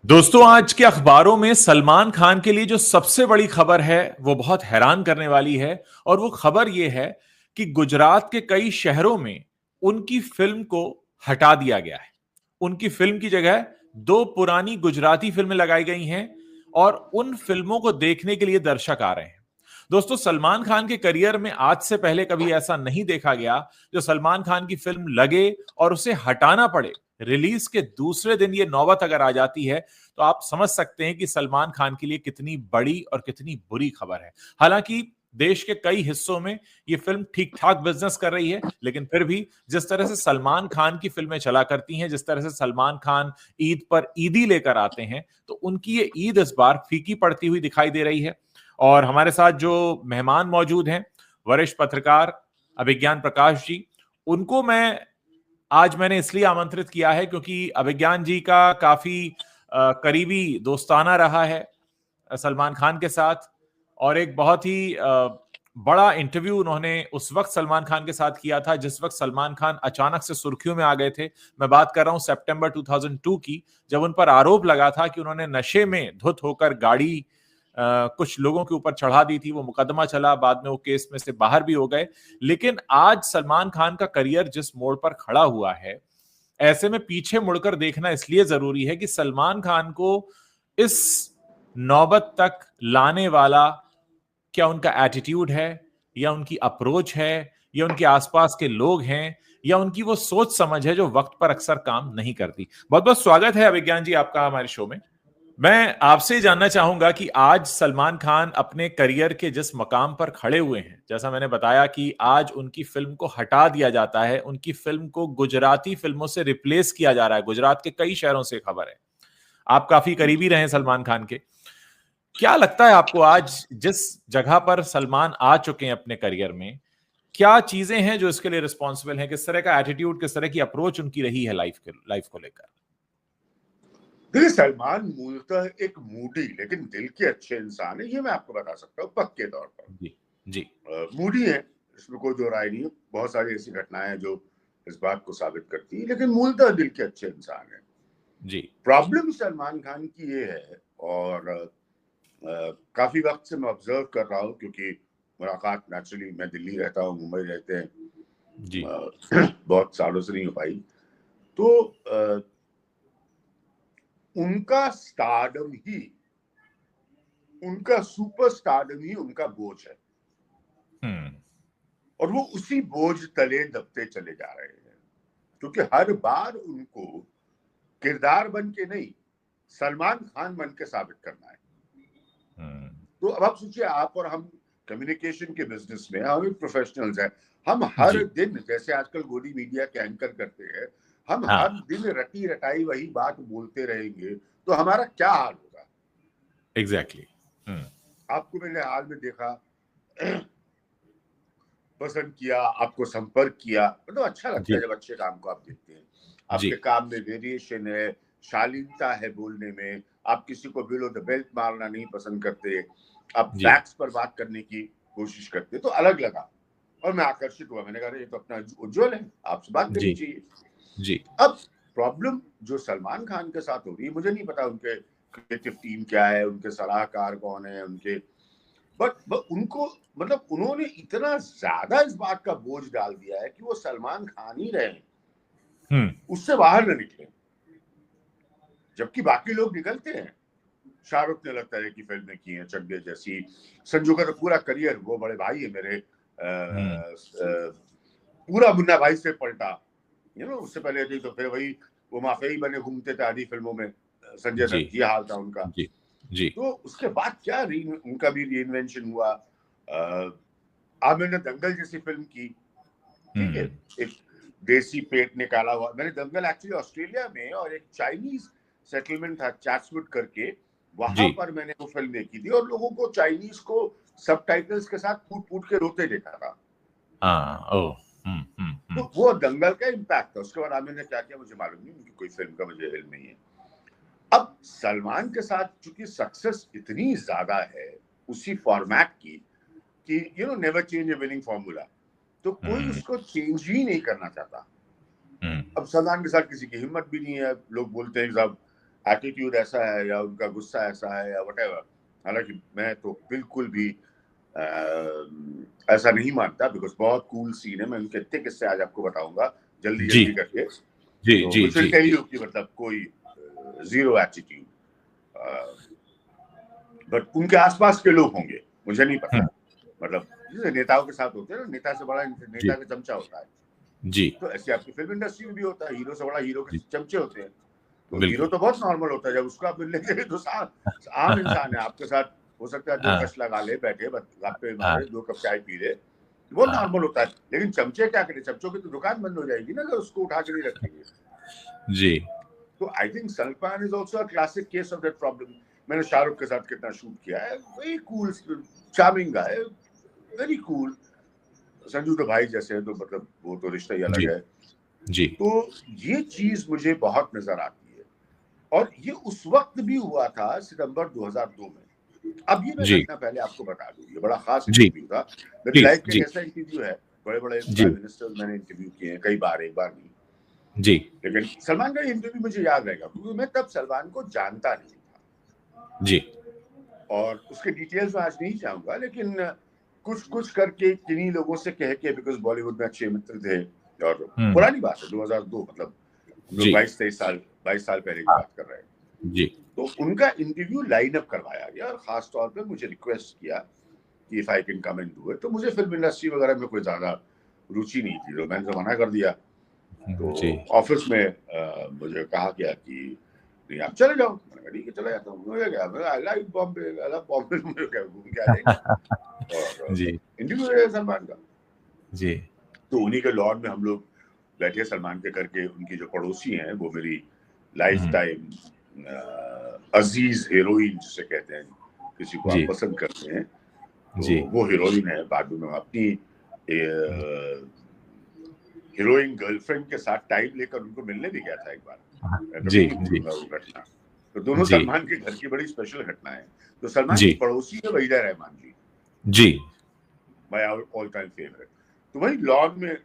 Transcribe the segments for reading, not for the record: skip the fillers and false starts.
दोस्तों, आज के अखबारों में सलमान खान के लिए जो सबसे बड़ी खबर है वो बहुत हैरान करने वाली है। और वो खबर ये है कि गुजरात के कई शहरों में उनकी फिल्म को हटा दिया गया है। उनकी फिल्म की जगह दो पुरानी गुजराती फिल्में लगाई गई हैं और उन फिल्मों को देखने के लिए दर्शक आ रहे हैं। दोस्तों, सलमान खान के करियर में आज से पहले कभी ऐसा नहीं देखा गया जो सलमान खान की फिल्म लगे और उसे हटाना पड़े। रिलीज के दूसरे दिन ये नौबत अगर आ जाती है तो आप समझ सकते हैं कि सलमान खान के लिए कितनी बड़ी और कितनी बुरी खबर है। हालांकि देश के कई हिस्सों में ये फिल्म ठीक ठाक बिजनेस कर रही है, लेकिन फिर भी जिस तरह से सलमान खान की फिल्में चला करती हैं, जिस तरह से सलमान खान ईद पर ईदी लेकर आते हैं, तो उनकी ये ईद इस बार फीकी पड़ती हुई दिखाई दे रही है। और हमारे साथ जो मेहमान मौजूद हैं, वरिष्ठ पत्रकार अभिज्ञान प्रकाश जी, उनको मैंने इसलिए आमंत्रित किया है क्योंकि अभिज्ञान जी का काफी करीबी दोस्ताना रहा है सलमान खान के साथ। और एक बहुत ही बड़ा इंटरव्यू उन्होंने उस वक्त सलमान खान के साथ किया था जिस वक्त सलमान खान अचानक से सुर्खियों में आ गए थे। मैं बात कर रहा हूं सितंबर 2002 की, जब उन पर आरोप लगा था कि उन्होंने नशे में धुत होकर गाड़ी कुछ लोगों के ऊपर चढ़ा दी थी। वो मुकदमा चला, बाद में वो केस में से बाहर भी हो गए। लेकिन आज सलमान खान का करियर जिस मोड़ पर खड़ा हुआ है, ऐसे में पीछे मुड़कर देखना इसलिए जरूरी है कि सलमान खान को इस नौबत तक लाने वाला क्या उनका एटीट्यूड है, या उनकी अप्रोच है, या उनके आसपास के लोग हैं, या उनकी वो सोच समझ है जो वक्त पर अक्सर काम नहीं करती। बहुत बहुत स्वागत है अभिज्ञान जी आपका हमारे शो में। मैं आपसे जानना चाहूंगा कि आज सलमान खान अपने करियर के जिस मकाम पर खड़े हुए हैं, जैसा मैंने बताया कि आज उनकी फिल्म को हटा दिया जाता है, उनकी फिल्म को गुजराती फिल्मों से रिप्लेस किया जा रहा है। गुजरात के कई शहरों से खबर है, आप काफी करीबी रहे सलमान खान के। क्या लगता है आपको आज जिस जगह पर सलमान आ चुके हैं अपने करियर में, क्या चीजें हैं जो इसके लिए रिस्पॉन्सिबल हैं? किस तरह का एटीट्यूड, किस तरह की अप्रोच उनकी रही है लाइफ को लेकर? देखिए, सलमान मूलतः एक मूडी लेकिन दिल के अच्छे इंसान है, ये मैं आपको बता सकता हूँ पक्के तौर पर। जी जी। मूडी है, इसमें कोई दो राय नहीं है। बहुत सारी ऐसी घटनाएं हैं जो इस बात को साबित करती है, लेकिन मूलतः दिल के अच्छे इंसान है। जी। प्रॉब्लम सलमान खान की ये है, और काफी वक्त से मैं ऑब्जर्व कर रहा हूँ, क्योंकि मुलाकात नेचुरली, मैं दिल्ली रहता हूँ, मुंबई रहते हैं, जी। बहुत सालों से नहीं हो पाई। तो उनका स्टारडम ही, उनका सुपर स्टारडम ही उनका बोझ है, और वो उसी बोझ तले दबते चले जा रहे हैं, क्योंकि हर बार उनको किरदार बन के नहीं, सलमान खान बन के साबित करना है। तो अब आप सोचिए, आप और हम कम्युनिकेशन के बिजनेस में, हम एक प्रोफेशनल्स हैं। हम हर जी। दिन, जैसे आजकल गोदी मीडिया के एंकर करते हैं, हम हाँ। हर दिन रटी रटाई वही बात बोलते रहेंगे तो हमारा क्या हाल होगा। एग्जैक्टली। आपको मैंने हाल में देखा, पसंद किया, आपको संपर्क किया, मतलब अच्छा लगता है जी। जब अच्छे काम को आप देखते हैं। जी। आपके काम में वेरिएशन है, शालीनता है बोलने में, आप किसी को बिलो द बेल्ट मारना नहीं पसंद करते, आप जी। फैक्ट्स पर बात करने की कोशिश करते, तो अलग लगा और मैं आकर्षित हुआ। मैंने कहा ये तो अपना उज्जवल है, आपसे बात करनी जी। चाहिए। जी। अब प्रॉब्लम जो सलमान खान के साथ हो रही है, मुझे नहीं पता उनके क्रिएटिव टीम क्या है, उनके सलाहकार कौन है, उनके बट उनको, मतलब उन्होंने इतना ज्यादा इस बात का बोझ डाल दिया है कि वो सलमान खान ही रहे, उससे बाहर न निकले। जबकि बाकी लोग निकलते हैं। शाहरुख ने लगता है कि फिल्में की हैं चक दे जैसी, संजू का तो पूरा करियर, वो बड़े भाई है मेरे, पूरा मुन्ना भाई से पलटा, उससे पहले थी तो फिर वही वो माफिया बने घूमते थे आधी फिल्मों में, संजय जी। दत्त, ये हाल था उनका। जी। जी। तो उसके बाद क्या उनका भी रीइन्वेंशन हुआ। आमिर ने दंगल जैसी फिल्म की, ठीक है, एक देसी पेट निकाला हुआ। मैंने दंगल एक्चुअली ऑस्ट्रेलिया में, और एक चाइनीज सेटलमेंट था चैट्सवुड करके, वहां जी। पर मैंने वो फिल्म देखी थी, और लोगों को चाइनीज को सबटाइटल्स के साथ फूट फूट के रोते देखा था। हाँ। ओ। तो वो दंगल का इम्पैक्ट था। उसके बाद आमिर ने क्या किया मुझे मालूम नहीं, उनकी कोई फिल्म का मुझे इल्म नहीं है। अब सलमान के साथ चूंकि सक्सेस इतनी ज्यादा है उसी फॉर्मेट की, कि नेवर चेंज ए विनिंग फॉर्मूला, तो कोई उसको चेंज ही नहीं करना चाहता। अब सलमान के साथ किसी की हिम्मत भी नहीं है। लोग बोलते हैं साहब एटीट्यूड ऐसा है या उनका गुस्सा ऐसा है या व्हाटएवर। हालांकि मैं तो बिल्कुल भी ऐसा नहीं मानता, बिकॉज बहुत कूल सीन है। मैं उनके इतने किस्से आज आपको बताऊंगा जल्दी जी जल्दी करके, जी तो जी विच विल जी टेल यू कि मतलब कोई जीरो एटीट्यूड, बट उनके आसपास के लोग होंगे, मुझे नहीं पता। मतलब जैसे नेताओं के साथ होते हैं ना, नेता से बड़ा नेता जी का चमचा होता है, जी तो ऐसे आपकी फिल्म इंडस्ट्री में भी होता है, हीरो से बड़ा हीरो के जी चमचे होते हैं। तो हीरो बिल्कुल। तो बहुत नॉर्मल होता है, जब उसको आप मिलने के लिए तो आम इंसान है आपके साथ, हो सकता है दो हाँ कश लगा ले, बैठे गप्पे हाँ मारे, 2 कप चाय पी ले, बहुत हाँ नॉर्मल होता है। लेकिन चमचे क्या करें, चमचों की तो दुकान बंद हो जाएगी ना अगर उसको उठा के नहीं रखेंगे। जी तो I think Salman is also a classic case of that problem. मैंने शाहरुख के साथ कितना शूट किया है, वेरी कूल चार्मिंग गाय, वेरी कूल। संजू तो भाई जैसे है, तो मतलब वो तो रिश्ता ही अलग जी है। जी तो ये चीज मुझे बहुत नजर आती है, और ये उस वक्त भी हुआ था सितंबर 2002 में। अब ये मैं जी घटना पहले आपको बता दूं, ये बड़ा खास जी इंटरव्यू था, मेरी जी लाइफ का एक जी ऐसा इंटरव्यू है। बड़े बड़े जी प्राइम मिनिस्टर्स मैंने इंटरव्यू किए हैं कई बार, एक बार नहीं। जी लेकिन सलमान का इंटरव्यू मुझे याद रहेगा, क्योंकि मैं तब सलमान को जानता नहीं था, जी और उसके डिटेल्स में आज नहीं जाऊंगा, लेकिन कुछ कुछ करके किन्हीं लोगों से कह के, बिकॉज बॉलीवुड में अच्छे मित्र थे, और हम्म पुरानी बात है 2002, मतलब हम लोग जी 22 साल पहले की हाँ बात कर रहे हैं। जी तो उनका इंटरव्यू लाइन अप करवाया गया, और खास तौर पे मुझे रिक्वेस्ट किया कि if I can come and do it. तो मुझे फिल्म इंडस्ट्री वगैरह में कोई ज्यादा रुचि नहीं थी, तो मैंने तो मना कर दिया। तो जी ऑफिस में मुझे कहा गया कि नहीं आप चले जाओ। मैंने कहा ठीक है चला जाता हूँ, मुझे क्या, मैं I like Bombay, I love Bombay, मुझे क्या, घूम के आ जाएंगे। और जी इंटरव्यू है सलमान का, जी तो उन्हीं के लॉन में हम लोग बैठे सलमान के घर के। उनकी जो पड़ोसी हैं वो मेरी लाइफ हम्म, टाइम अजीज हीरोइन जिसे कहते हैं, किसी को आप जी पसंद करते हैं तो जी वो हीरोइन है। बाद में मैं अपनी हीरोइन गर्लफ्रेंड के साथ टाइम लेकर उनको मिलने भी गया था एक बार। मैं कभी जी नहीं जी भूलूंगा वो घटना। तो दोनों जी सलमान के घर की बड़ी स्पेशल घटना है। तो सलमान जी की पड़ोसी है वहीदा रहमान जी, जी माय ऑल टाइम फेवरेट। तो वही लॉन में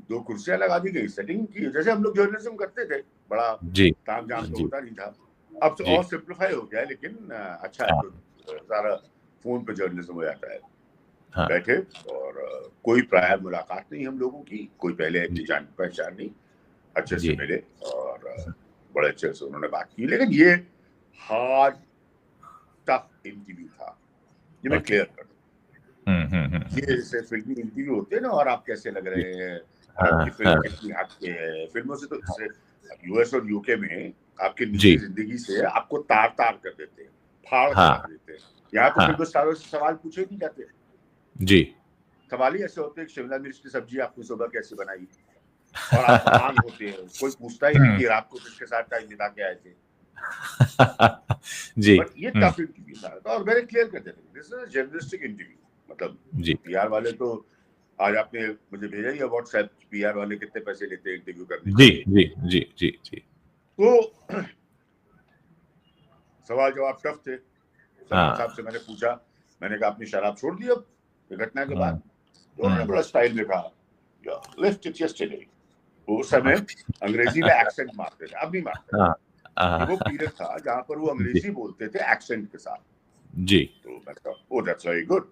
दो कुर्सियां लगा दी गई, सेटिंग की, जैसे हम लोग जर्नलिज्म करते थे, बड़ा जी ताम झाम तो जी होता नहीं था। अब तो जी और सिंप्लीफाई हो गया है, लेकिन अच्छा है, हाँ तो सारा फोन पे जर्नलिज्म हो जाता है। हाँ बैठे, और कोई प्राय मुलाकात नहीं हम लोगों की, कोई पहले इतनी जी जान पहचान नहीं, अच्छे से जी मिले, और बड़े अच्छे से उन्होंने बात की। लेकिन ये हार्ड टफ इंटरव्यू था, ये मैं ओके क्लियर कर दूं। ये हम्म। जैसे फिल्मी इंटरव्यू होते हैं ना, और आप कैसे लग जी रहे हैं, हाँ आपकी फिल्म हाँ कितनी हटके है फिल्मों से। तो जैसे यूएस और यूके में आपकी जी निजी जिंदगी से आपको तार तार कर देते हैं, फाड़ के हाँ रख देते हैं। यहाँ तो हाँ फिल्म स्टारों से सवाल पूछे नहीं जाते। जी सवाल ही ऐसे होते हैं कि शिमला मिर्च की सब्जी आपने सुबह कैसे बनाई, और आप महान होते हैं, कोई पूछता ही नहीं हम्म, कि रात को किसके साथ टाइम बिता के आए थे। जी बट ये टफ इंटरव्यू था, और मैंने क्लियर कर दिया, दिस इज जर्नलिस्टिक इंटरव्यू। मतलब जी पीआर वाले तो, आज आपने मुझे भेजा ही व्हाट्सएप, पीआर वाले कितने पैसे लेते हैं इंटरव्यू करने जी के। जी जी जी जी तो सवाल जवाब टफ थे। सलमान साहब हाँ से मैंने पूछा, मैंने कहा आपने शराब छोड़ दी अब ये घटना के बाद? हम्म तो उन्होंने बड़ा स्टाइल में कहा लेफ्ट इट यस्टरडे। उस समय अंग्रेजी में एक्सेंट मारते थे, अब नहीं मारते। हाँ ये वो हाँ, पीरियड था जहां पर वो जी अंग्रेजी बोलते थे एक्सेंट के साथ। जी तो मैं कहा ओ दैट्स वेरी गुड।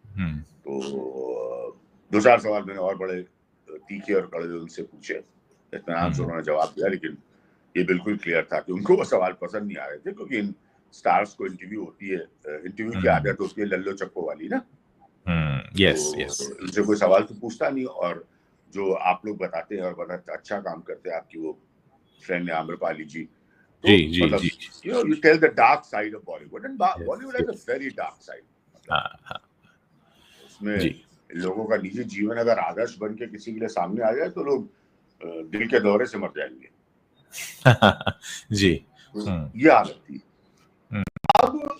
हम्म तो दो चार सवाल मैंने और बड़े तीखे और कड़वे उनसे पूछे, इत्मीनान से हम्म उन्होंने जवाब दिया। लेकिन ये बिल्कुल क्लियर था कि उनको वो सवाल पसंद नहीं आ रहे थे, क्योंकि इन स्टार्स को इंटरव्यू होती है, इंटरव्यू की हम्म आदत होती है लल्लो चप्पो वाली ना। तो यस यस इनसे कोई सवाल तो पूछता नहीं, और जो आप लोग बताते हैं और बड़ा अच्छा काम करते हैं, आपकी वो फ्रेंड है आम्रपाली जी, तो जी जी मतलब जी you tell the dark side of Bollywood, and yes Bollywood has a yes very dark side. मतलब हाँ हाँ उसमें जी लोगों का निजी जीवन अगर आदर्श बन के किसी के लिए सामने आ जाए, तो लोग दिल के दौरे से मर जाएंगे। जी तो हम्म ये हालत थी। हम्म अब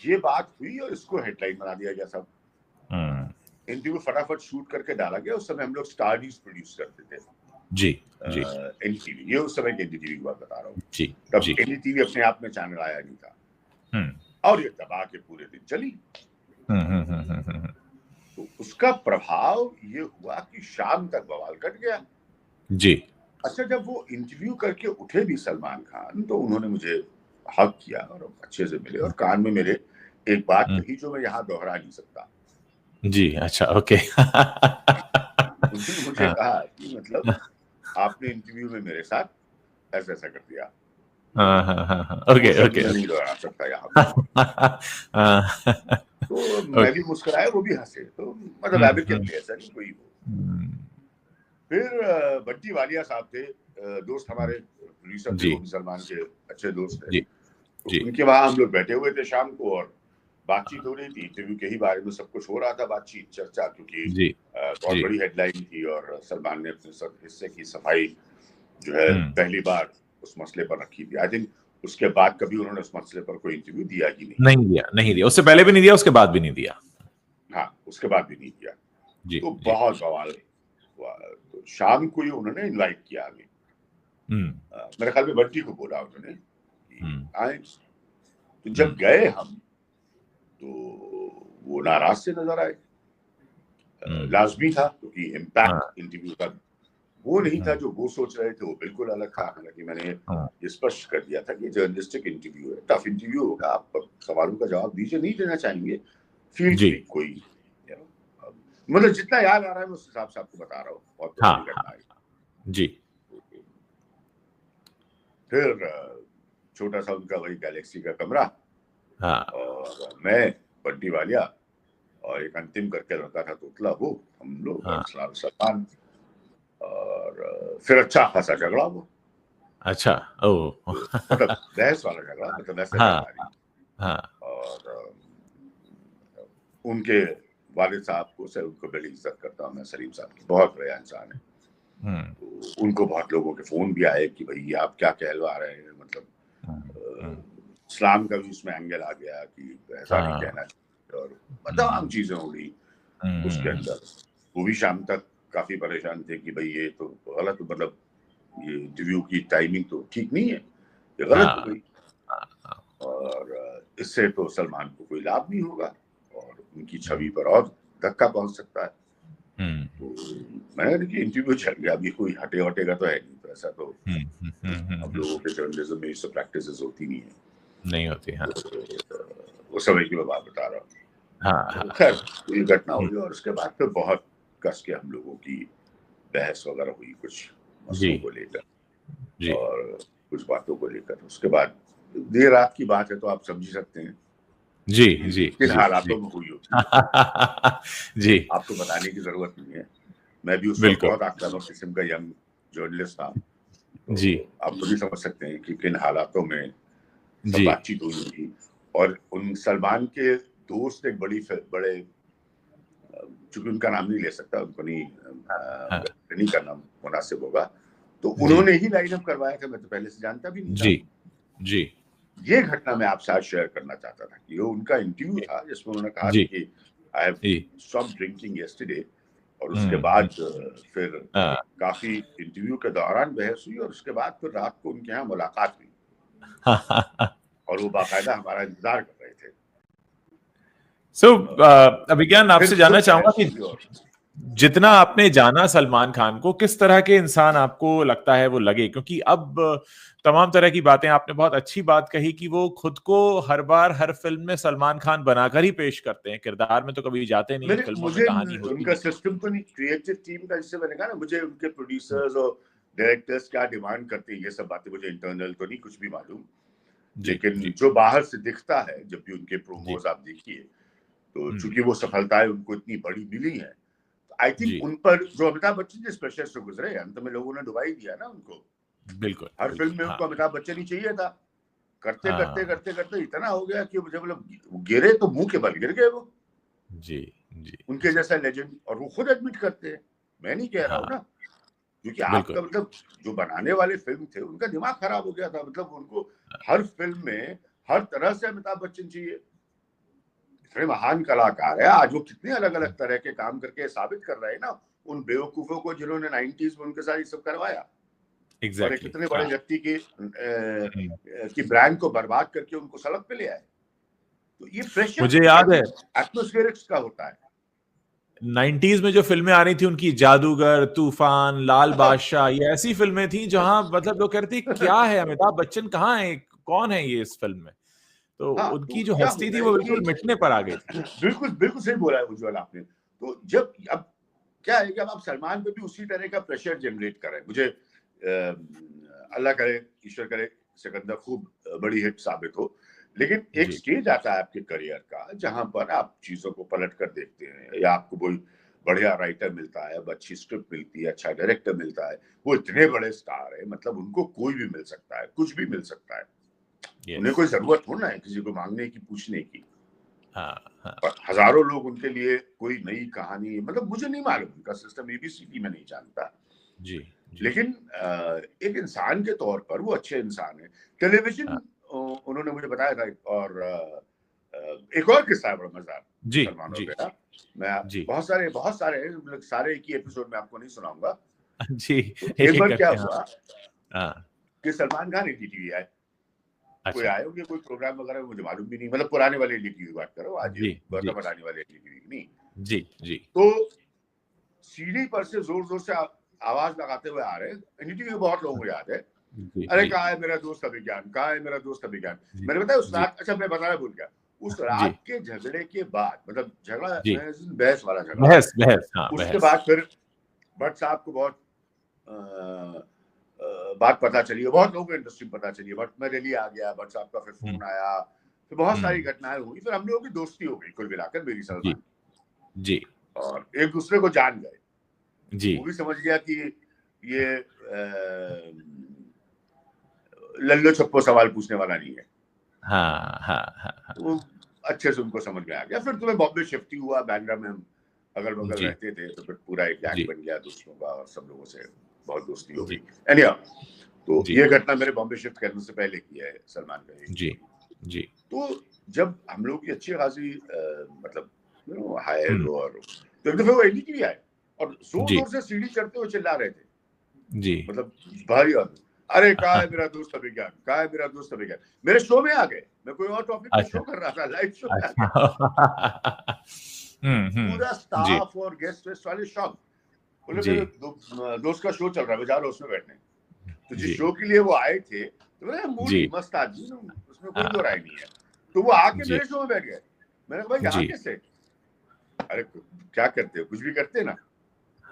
ये बात हुई और इसको हेडलाइन बना दिया गया सब। हम्म, इंटरव्यू फटाफट शूट करके डाला गया। उस समय हम लोग स्टार न्यूज प्रोड्यूस करते थे, जी जी एनडीटीवी। ये उस समय की एनडीटीवी की बात बता रहा हूँ, जी तब जी एनडीटीवी अपने आप में चैनल आया नहीं था। हम्म और ये दबा के पूरे दिन चली। हम्म हम्म हम्म हम्म हम्म, तो उसका प्रभाव ये हुआ कि शाम तक बवाल कट गया। जी अच्छा, जब वो इंटरव्यू करके उठे भी सलमान खान, तो उन्होंने मुझे हग किया और अच्छे से मिले और कान में मेरे एक बात कही जो मैं यहाँ दोहरा नहीं सकता। जी, अच्छा, ओके। उन्होंने मुझे हाँ, कहा कि मतलब आपने इंटरव्यू में मेरे साथ ऐसा ऐसा कर दिया, हाँ, हाँ, हाँ, हाँ, वो ओके, शब्द ओके, मैं नहीं ओके। दोहरा सकता यहाँ पे। हाँ, तो मैं भी ओके। मुस्कुराया, वो भी हंसे, तो मतलब एमिकेबली, ऐसा नहीं कोई वो। हुँ, फिर बंटी वालिया साहब थे, दोस्त हमारे प्रोड्यूसर थे, जी, वो भी सलमान के अच्छे दोस्त थे। जी, तो जी, उनके वहां हम लोग बैठे हुए थे शाम को और बातचीत हो रही थी, इंटरव्यू के ही बारे में सब कुछ हो रहा था, बातचीत चर्चा, क्योंकि जी, बहुत जी, बड़ी हेडलाइन थी और सलमान ने अपने हिस्से की सफाई जो है हुँ, पहली बार उस मसले पर रखी थी। आई थिंक उसके बाद कभी उन्होंने उस मसले पर कोई इंटरव्यू दिया ही नहीं। नहीं दिया, नहीं दिया। उससे पहले भी नहीं दिया, उसके बाद भी नहीं दिया। हाँ, उसके बाद भी नहीं दिया। जी, तो जी, बहुत बवाल हुआ। तो शाम को ही उन्होंने इनवाइट किया हमें। हुँ, मेरे ख्याल में बंटी को बोला उन्होंने हुँ, कि आए। तो हुँ, जब गए हम, तो वो नाराज से नजर आए। हुँ, लाजमी था, क्योंकि हाँ, इम्पैक्ट इंटरव्यू का वो नहीं था हुँ, जो वो सोच रहे थे, वो बिल्कुल अलग था। हालांकि मैंने हाँ, ये स्पष्ट कर दिया था कि जर्नलिस्टिक इंटरव्यू है, टफ इंटरव्यू होगा, आप सवालों का जवाब दीजिए, नहीं देना चाहेंगे, फील जी, फ्री। कोई मतलब जितना याद आ रहा है मैं उस हिसाब से आपको बता रहा हूँ, बहुत हाँ, पुरानी घटना हाँ, है। जी, फिर छोटा सा उनका वही गैलेक्सी का कमरा, हाँ, और मैं, बंटी वालिया, और एक अंतिम करके लड़का था तोतला, वो, हम लोग और हाँ, सलमान। और फिर अच्छा खासा झगड़ा हुआ। अच्छा, ओह! तो मतलब बहस वाला झगड़ा, मतलब वैसे हाँ, झगड़ा नहीं। हाँ, और उनके वालिद साहब को से उनको बड़ी इज्जत करता हूँ मैं, सलीम साहब की, बहुत बढ़िया इंसान है। हुँ, तो उनको बहुत लोगों के फोन भी आए कि भाई आप क्या कहलवा रहे हैं, मतलब हुँ, हुँ, इस्लाम का भी उसमें एंगल आ गया कि ऐसा नहीं हाँ, कहना चाहिए, और तमाम हुँ, चीजें हो गई उसके हुँ, अंदर। वो भी शाम तक काफी परेशान थे कि भाई ये तो गलत, मतलब ये इंटरव्यू की टाइमिंग तो ठीक नहीं है, ये गलत हो हाँ, गई, हाँ, हाँ, और इससे तो सलमान को कोई लाभ नहीं होगा और उनकी छवि हुँ, पर और धक्का पहुंच सकता है। हुँ, तो मैंने देखिए इंटरव्यू चल गया, अभी कोई हटे हटेगा तो है नहीं, तो ऐसा तो हुँ, हुँ, हुँ, हुँ, हम हुँ, लोगों के जर्नलिज्म में ये सब प्रैक्टिसेस होती नहीं है। नहीं होती, हाँ, तो उस समय की मैं बात बता रहा हूँ। हाँ, तो हाँ, खैर ये घटना हुँ, हुई और उसके बाद फिर बहुत कस के हम लोगों की बहस वगैरह हुई कुछ जी, मसलों को लेकर जी, और कुछ बातों को लेकर। उसके बाद देर रात की बात है, तो आप समझ ही सकते हैं जी, कि जी, किन जी, जी। हालातों में हुई होगी। जी, आपको बताने की जरूरत नहीं है, मैं भी उस वक्त बिल्कुल, बहुत आक्रामक किस्म का यंग जर्नलिस्ट था। तो जी, आप खुद ही समझ सकते हैं कि किन हालातों में सब जी, बातचीत हुई होगी। और उन सलमान के दोस्त एक बड़े, चूंकि उनका नाम नहीं ले सकता, उनको नहीं हाँ, नहीं करना मुनासिब होगा, तो जी, उन्होंने ही लाइन अप करवाया था, मैं तो पहले से जानता भी नहीं था। जी, जी, ये घटना मैं आपसे आज शेयर करना चाहता था कि ये उनका इंटरव्यू जी, था जिसमें उन्होंने कहा था जी, कि आई हैव जी, स्टॉप्ड ड्रिंकिंग यस्टरडे। और उसके हुँ, बाद हुँ, फिर हाँ। काफी इंटरव्यू के दौरान बहस हुई और उसके बाद फिर रात को उनके यहाँ मुलाकात हुई और वो बाकायदा हमारा इंतजार कर रहे थे। सो अभिज्ञान फिर आपसे जानना फिर चाहूंगा बहस कि हुई और जितना हाँ, आपने जाना सलमान खान को, किस तरह के इंसान आपको लगता है वो लगे? क्योंकि अब तमाम तरह की बातें, आपने बहुत अच्छी बात कही कि वो खुद को हर बार हर फिल्म में सलमान खान बनाकर ही पेश करते हैं, किरदार में तो कभी जाते नहीं है, मैंने फिल्मों में मुझे कहानी होती उनका नहीं। सिस्टम तो नहीं, क्रिएटिव टीम का, जिससे मैंने कहा ना, मुझे उनके प्रोड्यूसर्स और डायरेक्टर्स क्या डिमांड करते हैं ये सब बातें मुझे इंटरनल तो नहीं कुछ भी मालूम। जी, लेकिन जी, जो बाहर से दिखता है, जब भी उनके जी, प्रोमोज आप देखिए, तो हुँ, चूंकि वो सफलताएं उनको इतनी बड़ी मिली है, तो आई जी, थिंक उन पर जो अमिताभ बच्चन जिस प्रेशर से गुजरे, अंत में लोगों ने डुबा ही दिया ना उनको। बिल्कुल, हर फिल्म बिल्कुल, में हाँ, उनको अमिताभ बच्चन ही चाहिए था। करते करते हाँ, करते करते इतना हो गया कि जब मतलब गिरे तो मुंह के बल गिर गए वो, जी, जी, उनके जी, जैसा लेजेंड। और वो खुद एडमिट करते हैं, मैं नहीं कह रहा हूँ हाँ, ना। क्योंकि बिल्कुल, आपका मतलब जो बनाने वाले फिल्म थे उनका दिमाग खराब हो गया था, मतलब उनको हर फिल्म में हर तरह से अमिताभ बच्चन चाहिए। इतने महान कलाकार है, आज वो कितने अलग अलग तरह के काम करके साबित कर रहे हैं ना उन बेवकूफों को जिन्होंने 90s में उनके साथ ये सब करवाया। और एक एग्ज़ैक्टली, इतने बड़े हाँ, व्यक्ति हुँ। की ब्रांड को बर्बाद करके उनको सड़क पे ले आए। तो ये प्रेशर मुझे याद है एटमोस्फेरिक्स का होता है। 90s में जो फिल्में आ रही थी उनकी, जादूगर, तूफान, लाल बादशाह, ये ऐसी फिल्में थी जहां मतलब लोग कहते थे क्या है, अमिताभ बच्चन कहाँ है, कौन है ये इस फिल्म में। तो हाँ, उनकी तो जो क्या हस्ती होता थी है वो कि बिल्कुल मिटने पर आ गई थी। बिल्कुल बिल्कुल सही बोला है उज्ज्वल आपने। तो जब अब क्या है कि अब आप सलमान पे भी उसी तरह का प्रेशर जनरेट कर रहे हैं। मुझे अल्लाह करे, ईश्वर करे, सिकंदर खूब बड़ी हिट साबित हो, लेकिन एक जी स्टेज आता है आपके करियर का जहां पर आप चीजों को पलट कर देखते हैं, या आपको कोई बढ़िया राइटर मिलता है, अच्छी स्क्रिप्ट मिलती है, अच्छा डायरेक्टर मिलता है, वो इतने बड़े स्टार है, मतलब उनको कोई भी मिल सकता है, कुछ भी मिल सकता है। उन्हें यस। कोई जरूरत थोड़ा है किसी को मांगने की, पूछने की। हाँ हाँ। और हजारों लोग उनके लिए कोई नई कहानी, मतलब मुझे नहीं मालूम उनका सिस्टम, एबीसीडी में नहीं जानता, जी जी। लेकिन एक इंसान के तौर पर वो अच्छे इंसान है। टेलीविजन हाँ, उन्होंने मुझे बताया था, और एक और किस्सा है बड़ा मजेदार जी सलमान और जी मेरा। मैं जी बहुत सारे मतलब सारे एक ही एपिसोड में आपको नहीं सुनाऊंगा। जी। तो एक एक एक बार क्या करके, हाँ हुआ हाँ। कि सलमान खान एनडीटीवी आए, कोई अच्छा। आए होंगे, कोई प्रोग्राम वगैरह मुझे मालूम भी नहीं, मतलब पुराने वाले एनडीटीवी की बात करो, आज ये जी जी बर्तन बनाने वाले एनडीटीवी की नहीं। जी जी तो सीढ़ी पर से जोर जोर से आवाज लगाते हुए आ रहे हैं, एनडीटीवी में बहुत लोगों को याद है, जी अरे जी कहाँ है मेरा दोस्त अभिज्ञान, कहाँ है मेरा दोस्त अभिज्ञान। जी मैंने बताया उस जी रात, अच्छा मैं बताना भूल गया, उस जी रात के झगड़े के बाद, मतलब झगड़ा जी। बहस वाला झगड़ा, बहस बहस, हाँ उसके बहस। बाद फिर भट्ट साहब को बहुत बात पता चली, बहुत लोगों को इंडस्ट्री में पता चली, भट्ट में दिल्ली आ गया, भट्ट साहब का फिर हम्म फोन आया, फिर बहुत सारी हम्म। घटनाएं हुई, फिर हम लोगों की दोस्ती हो गई कुल मिलाकर, मेरी जी सलमान, जी और एक दूसरे को जान गए। जी। वो भी समझ गया कि ये लल्लो छप्पो सवाल पूछने वाला नहीं है। हाँ हाँ हाँ हाँ। वो अच्छे से उनको समझ में आ गया। फिर तुम्हें बॉम्बे शिफ्ट ही हुआ, बैंड्रा में हम अगल बगल जी रहते थे, तो फिर पूरा एक गैंग जी बन गया दोस्तों का, और सब लोगों से बहुत दोस्ती हो जी गई। एनीहाउ, तो जी ये घटना मेरे बॉम्बे शिफ्ट करने से पहले की है सलमान का ये। जी जी। तो जब हम लोग की अच्छी खासी मतलब हाय हम्म। लो, और तो एक दफे वो एनडीटीवी आए और जोर जी जोर से सीढ़ी चढ़ते हुए चिल्ला रहे थे, जी। मतलब भारी आदमी, अरे कहाँ हाँ, है मेरा दोस्त अभिज्ञान, कहाँ है मेरा दोस्त अभिज्ञान। मेरे शो में आ गए, मैं कोई और टॉपिक पे अच्छा शो कर रहा था, लाइव शो में आ अच्छा। गए। पूरा जी स्टाफ और गेस्ट वेस्ट वाले शॉक, बोले जी मेरे दोस्त का शो चल रहा है, जा रहा उसमें बैठने। तो जिस जी शो के लिए वो आए थे, तो बोले मूडी जी। मस्त आदमी, उसमें कोई दो हाँ, राय नहीं है। तो वो आके जी मेरे शो में बैठ गए। मैंने कहा भाई यहाँ जी। कैसे, अरे क्या करते हो, कुछ भी करते ना।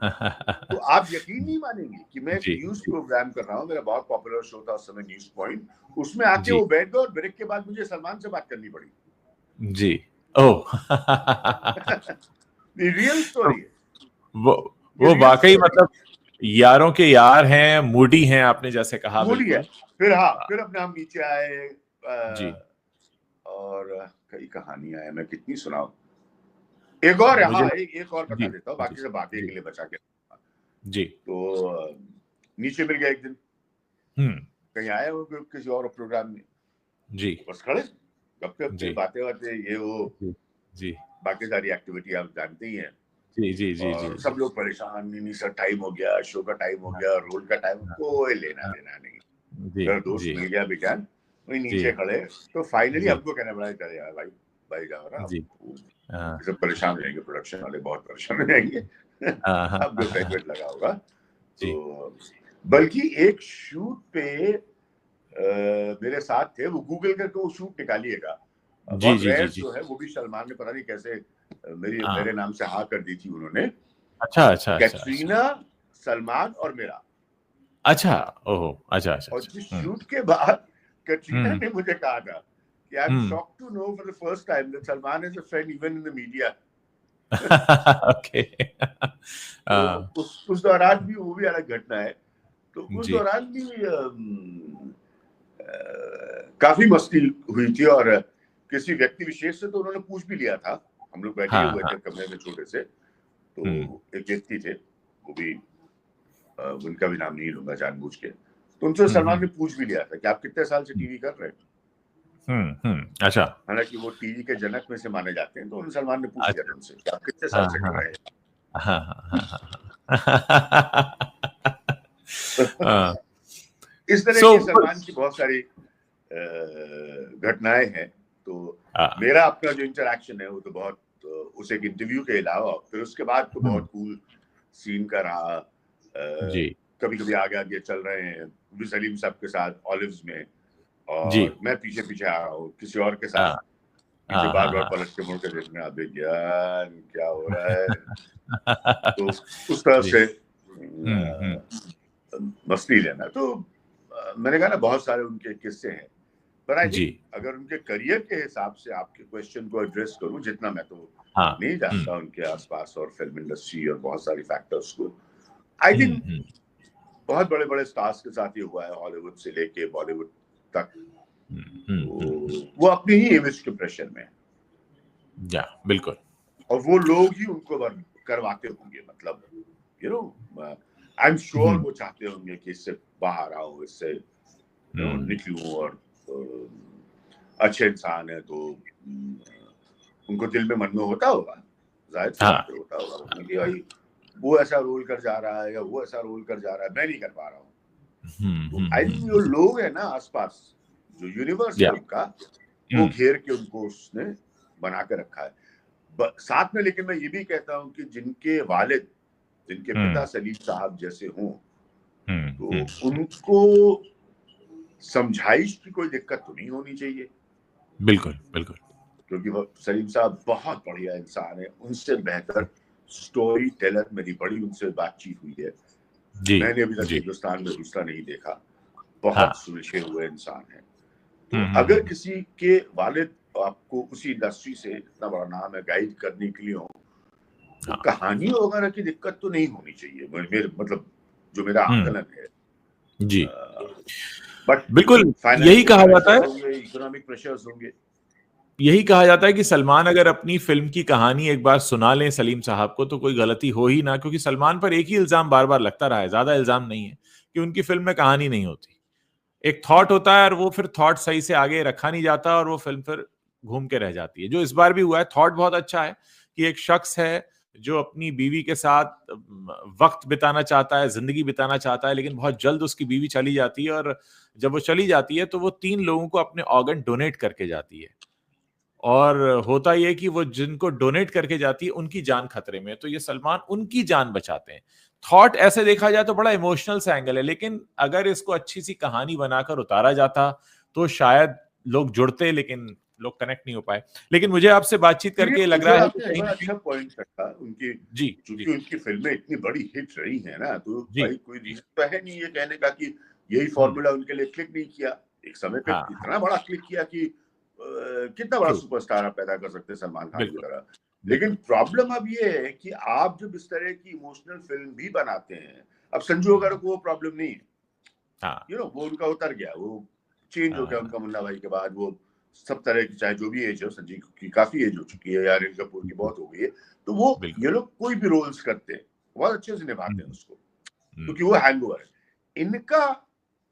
तो आप यकीन नहीं मानेंगे कि मैं एक जी न्यूज प्रोग्राम कर रहा हूँ, मेरा बहुत पॉपुलर शो था उस समय, न्यूज पॉइंट, उसमें आके जी वो बैठ गए, और ब्रेक के बाद मुझे सलमान से बात करनी पड़ी। जी। ओह। ये रियल तो स्टोरी है, वो ये वो रियल वाकई स्टोरी है। मतलब यारों के यार हैं, मूडी हैं, आपने जैसे कहा, मूडी है। बिल्कुल। फिर हाँ, फिर अपने हम नीचे आए, जी। और कई कहानियां हैं, मैं कितनी सुनाऊं। एक और है, मुझे हाँ, लग- एक और बता जी देता हूँ, जी बाकी सब बातें जी के लिए बचा के। जी। तो नीचे मिल गया एक दिन, हम्म। कहीं आए हो किसी और प्रोग्राम में, जी तो बस खड़े, गप्पे वप्पे, जी बातें बातें, ये वो, जी जी बाकी सारी एक्टिविटी आप जानते ही हैं। जी जी जी जी और जी। सब लोग परेशान, नहीं नहीं सर टाइम हो गया, शो का टाइम हो हाँ गया, रोल का टाइम, हाँ कोई लेना हाँ। देना नहीं। जी मेरा दोस्त जी मिल गया विज्ञान, वही जी नीचे खड़े। तो फाइनली जी हमको कहना पड़ा, चले यार भाई, भाई जाओ ना, जी। हाँ सब परेशान हो जाएंगे, प्रोडक्शन वाले बहुत परेशान हो जाएंगे। हाँ हाँ अब जो हाँ, हाँ, सेगमेंट लगा होगा। जी तो बल्कि एक शूट पे मेरे साथ थे, वो गूगल करके वो शूट निकालिएगा, जी बहुत जी जी रेयर जी। जो है, वो भी सलमान ने पता नहीं कैसे मेरे हाँ। नाम से हाँ कर दी थी उन्होंने। अच्छा अच्छा अच्छा अच्छा। कैटरीना, सलमान और मेरा। अच्छा। ओहो। अच्छा अच्छा और अच्छा। जिस शूट के बाद कैटरीना हम्म ने मुझे कहा था कि I am hmm. Shocked to know for the first time that Salman is a friend even in the media. Okay. तो हाँ। उस दौरान भी वो भी अलग घटना है। तो उस जी दौरान भी काफी मस्ती हुई थी, और किसी व्यक्ति विशेष से तो उन्होंने पूछ भी लिया था। हम लोग बैठे हाँ हुए हाँ। थे कमरे में छोटे से, तो हम्म एक व्यक्ति थे, वो भी उनका भी नाम नहीं लूंगा जानबूझ के, तो उनसे सलमान हम्म। ने पूछ भी लिया था कि आप कितने साल से टीवी कर रहे हैं। अच्छा हालांकि वो टीवी के जनक में से माने जाते हैं, तो उन सलमान ने पूछ लिया अच्छा। था उनसे कि आप कितने साल हाँ से कर हाँ रहे हाँ हाँ हाँ हैं। हाँ। इस तरह सो की सलमान की बहुत सारी घटनाएं हैं। तो मेरा अपना जो इंटरेक्शन है वो तो बहुत तो उस एक इंटरव्यू के अलावा फिर उसके बाद तो बहुत कूल सीन का रहा। कभी कभी आगे आगे चल रहे हैं सलीम साहब के साथ ऑलिव्स में, और मैं पीछे पीछे आ रहा हूँ किसी और के साथ, पीछे बार बार पलट के मुड़ के देखने, आप ज्ञान क्या हो रहा है। तो उस तरह से मस्ती लेना। तो मैंने कहा ना बहुत सारे उनके किस्से हैं, पर आई थिंक अगर उनके करियर के हिसाब से आपके क्वेश्चन को एड्रेस करूं, जितना मैं तो नहीं जानता उनके आसपास और फिल्म इंडस्ट्री और बहुत सारी फैक्टर्स को, आई थिंक बहुत बड़े बड़े स्टार्स के साथ ही हुआ है, हॉलीवुड से लेके बॉलीवुड तक। वो अपनी ही इमेज के प्रेशर में, बिल्कुल, और वो लोग ही उनको करवाते होंगे, मतलब you know I am sure वो चाहते होंगे कि इससे बाहर आओ, इससे निकलूं, और अच्छे इंसान है तो उनको दिल में मन में होता होगा, जाहिर सी बात होता होगा कि भाई वो ऐसा रोल कर जा रहा है या वो ऐसा रोल कर जा रहा है, मैं नहीं कर पा रहा हूँ। आई थिंक जो लोग है ना आसपास, जो यूनिवर्स है उनका, वो घेर के उनको उसने बना के रखा है साथ में। लेकिन मैं ये भी कहता हूँ कि जिनके वालिद, जिनके पिता सलीम साहब जैसे हों, तो उनको समझाइश की कोई दिक्कत तो नहीं होनी चाहिए। बिल्कुल बिल्कुल, क्योंकि वो सलीम साहब बहुत बढ़िया इंसान है, उनसे बेहतर स्टोरी टेलर मेरी बड़ी उनसे बातचीत हुई है। मैंने अभी तक हिंदुस्तान में दूसरा नहीं देखा, बहुत सुलझे हुए इंसान है। तो अगर किसी के वालिद आपको उसी इंडस्ट्री से इतना बड़ा नाम है गाइड करने के लिए हो, तो कहानी वगैरह की दिक्कत तो नहीं होनी चाहिए, मेरे मतलब जो मेरा आकलन है जी। बट बिल्कुल यही कहा जाता है, इकोनॉमिक प्रेशर्स होंगे। यही कहा जाता है कि सलमान अगर अपनी फिल्म की कहानी एक बार सुना लें सलीम साहब को तो कोई गलती हो ही ना, क्योंकि सलमान पर एक ही इल्जाम बार बार लगता रहा है, ज्यादा इल्जाम नहीं है कि उनकी फिल्म में कहानी नहीं होती। एक थॉट होता है और वो फिर थॉट सही से आगे रखा नहीं जाता और वो फिल्म फिर घूम के रह जाती है। जो इस बार भी हुआ है, थॉट बहुत अच्छा है कि एक शख्स है जो अपनी बीवी के साथ वक्त बिताना चाहता है, जिंदगी बिताना चाहता है, लेकिन बहुत जल्द उसकी बीवी चली जाती है, और जब वो चली जाती है तो वो 3 लोगों को अपने ऑर्गन डोनेट करके जाती है। और होता यह कि वो जिनको डोनेट करके जाती है उनकी जान खतरे में, तो ये सलमान उनकी जान बचाते हैं। थॉट ऐसे देखा जाए तो बड़ा इमोशनल सा एंगल है, लेकिन अगर इसको अच्छी सी कहानी बनाकर उतारा जाता तो शायद लोग जुड़ते, लेकिन लोग कनेक्ट नहीं हो पाए। लेकिन मुझे आपसे बातचीत करके लग रहा है कि अच्छा पॉइंट रखा उनकी, क्योंकि उनकी फिल्में इतनी बड़ी हिट रही है ना, तो भाई कोई रीजन तो है नहीं ये कहने का कि यही फॉर्मूला उनके लिए क्लिक नहीं किया। एक समय पे इतना बड़ा क्लिक किया कि कितना बड़ा सुपरस्टार आप पैदा कर सकते हैं सलमान खान की तरह। लेकिन प्रॉब्लम अब ये है कि आप जब इस तरह की इमोशनल फिल्म भी बनाते हैं, अब संजू वगैरह को वो प्रॉब्लम नहीं है, यू नो वो उनका उतर गया, वो चेंज हो गया उनका मुन्ना भाई के बाद। वो सब तरह की, चाहे जो भी एज हो, संजीव की काफी एज हो चुकी है, यार कपूर की बहुत हो गई है, तो वो ये लोग कोई भी रोल्स करते हैं बहुत अच्छे से निभाते हैं उसको, क्योंकि वो हैंगओवर है। इनका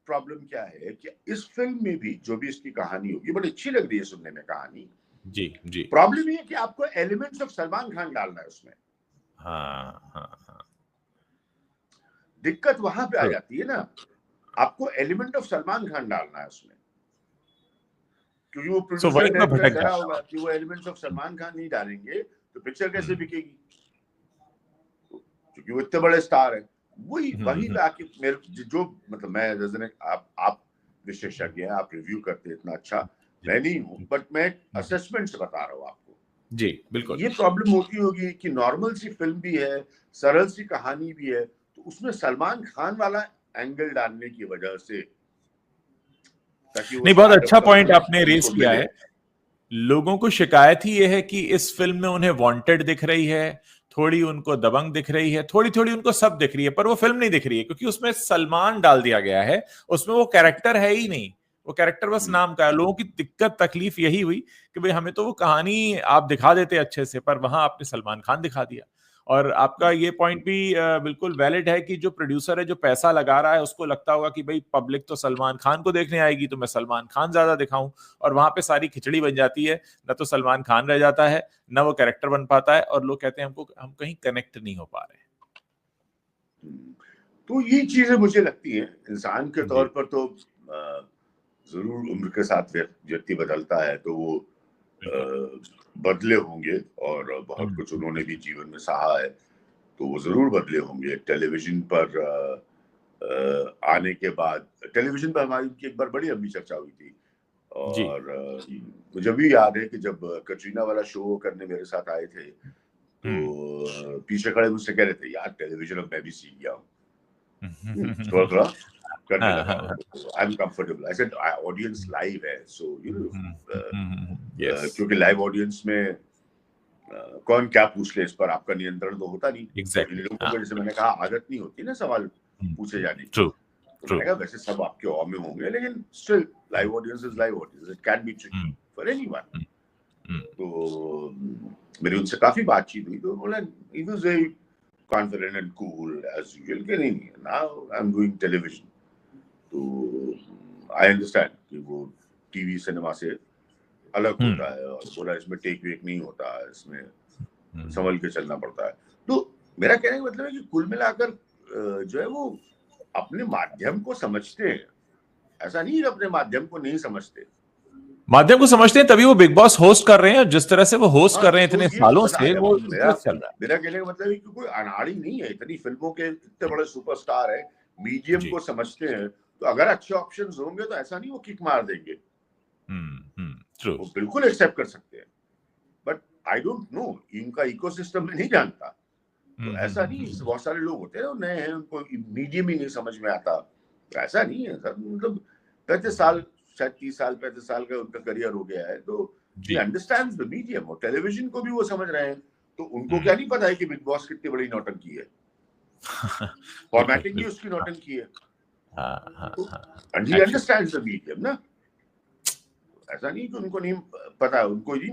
प्रॉब्लम क्या है कि इस फिल्म में भी जो भी इसकी कहानी होगी, बड़ी अच्छी लग रही है सुनने में कहानी, जी। प्रॉब्लम ये है कि आपको एलिमेंट्स ऑफ सलमान खान डालना है उसमें। दिक्कत वहां पे आ जाती है ना, आपको एलिमेंट ऑफ सलमान खान डालना है उसमें, क्योंकि वो प्रोड्यूसर डायरेक्टर डरा होगा कि वो एलिमेंट्स ऑफ सलमान खान नहीं डालेंगे तो पिक्चर कैसे बिकेगी, क्योंकि वो इतने बड़े स्टार है। वही पे आके मेरे जो मतलब मैं आप विशेषज्ञ हैं, आप रिव्यू करते हैं, इतना अच्छा मैं नहीं हूं, बट मैं असेसमेंट से बता रहा हूं आपको। जी बिल्कुल, ये प्रॉब्लम होती होगी कि नॉर्मल सी फिल्म भी है, सरल सी कहानी भी है, तो उसमें सलमान खान वाला एंगल डालने की वजह से, नहीं, बहुत अच्छा पॉइंट आपने रेस किया है। लोगों को शिकायत ही यह है कि इस फिल्म में उन्हें वांटेड दिख रही है, थोड़ी उनको दबंग दिख रही है, थोड़ी थोड़ी उनको सब दिख रही है, पर वो फिल्म नहीं दिख रही है क्योंकि उसमें सलमान डाल दिया गया है, उसमें वो कैरेक्टर है ही नहीं, वो कैरेक्टर बस नाम का है। लोगों की दिक्कत तकलीफ यही हुई कि भाई हमें तो वो कहानी आप दिखा देते अच्छे से, पर वहां आपने सलमान खान दिखा दिया। और आपका ये पॉइंट भी बिल्कुल वैलिड है कि जो प्रोड्यूसर है, जो पैसा लगा रहा है, उसको लगता होगा कि भाई पब्लिक तो सलमान खान को देखने आएगी तो मैं सलमान खान ज्यादा दिखाऊं, और वहां पे सारी खिचड़ी बन जाती है, न तो सलमान खान रह जाता है, न वो कैरेक्टर बन पाता है, और लोग कहते हैं हम कहीं कनेक्ट नहीं हो पा रहे। तो ये चीजें मुझे लगती है इंसान के तौर पर तो जरूर उम्र के साथ व्यक्ति बदलता है, तो वो बदले होंगे और बहुत कुछ उन्होंने भी जीवन में सहा है, तो वो जरूर बदले होंगे। टेलीविजन पर आने के बाद, टेलीविजन पर हमारी उनकी एक बार बड़ी लंबी चर्चा हुई थी, और मुझे भी याद है कि जब कटरीना वाला शो करने मेरे साथ आए थे, तो पीछे खड़े मुझसे कह रहे थे, यार टेलीविजन अब मैं भी सीख गया हूँ, थोड़ा करने लगा हूँ, I am comfortable. I said audience live है, सो यू नो, क्योंकि लाइव ऑडियंस में कौन क्या पूछ ले, इस पर आपका नियंत्रण तो होता नहीं। Exactly. इन लोगों को, जैसे मैंने कहा, आदत नहीं होती ना सवाल पूछे जाने की। True. तो मैंने कहा वैसे सब आपके ऑ में होंगे, लेकिन still live audience is live audience, it can be tricky for anyone. तो मेरी उनसे काफी बातचीत हुई, तो बोला he was very confident and cool as usual कि नहीं, now I am doing television. तो आई अंडरस्टैंड कि वो टीवी सिनेमा से अलग होता है, और बोला इसमें टेक वेक नहीं होता, इसमें संभल के चलना पड़ता है। तो मेरा कहने का मतलब है कि कुल मिलाकर जो है वो अपने माध्यम को समझते हैं, ऐसा नहीं है अपने माध्यम को नहीं समझते। माध्यम को समझते हैं, तभी वो बिग बॉस होस्ट कर रहे हैं, जिस तरह से वो होस्ट कर रहे हैं तो इतने ये सालों पता से, है, वो इंटरेस्ट चल रहा है। मेरा कहने का मतलब है कि कोई अनाड़ी नहीं है, इतनी फिल्मों के इतने बड़े सुपरस्टार है, मीडियम को समझते हैं, तो अगर अच्छे ऑप्शंस होंगे तो ऐसा नहीं वो किक मार देंगे, वो बिल्कुल एक्सेप्ट कर सकते हैं। बट आई डोंट नो, इनका इकोसिस्टम में नहीं जानता, तो ऐसा नहीं। बहुत सारे लोग होते हैं नए हैं, उनको मीडियम ही नहीं समझ में आता, तो ऐसा नहीं है सर। मतलब 35 साल, शायद 30 साल 35 साल का उनका करियर हो गया है, तो ही अंडरस्टैंड्स द मीडियम, और टेलीविजन को भी वो समझ रहे हैं। तो उनको क्या नहीं पता है कि बिग बॉस कितनी बड़ी नौटंकी है, फॉर्मेटिंग भी उसकी नौटंकी है, and he understands the medium ना। ऐसा नहीं कि उनको नहीं पता, उनको नहीं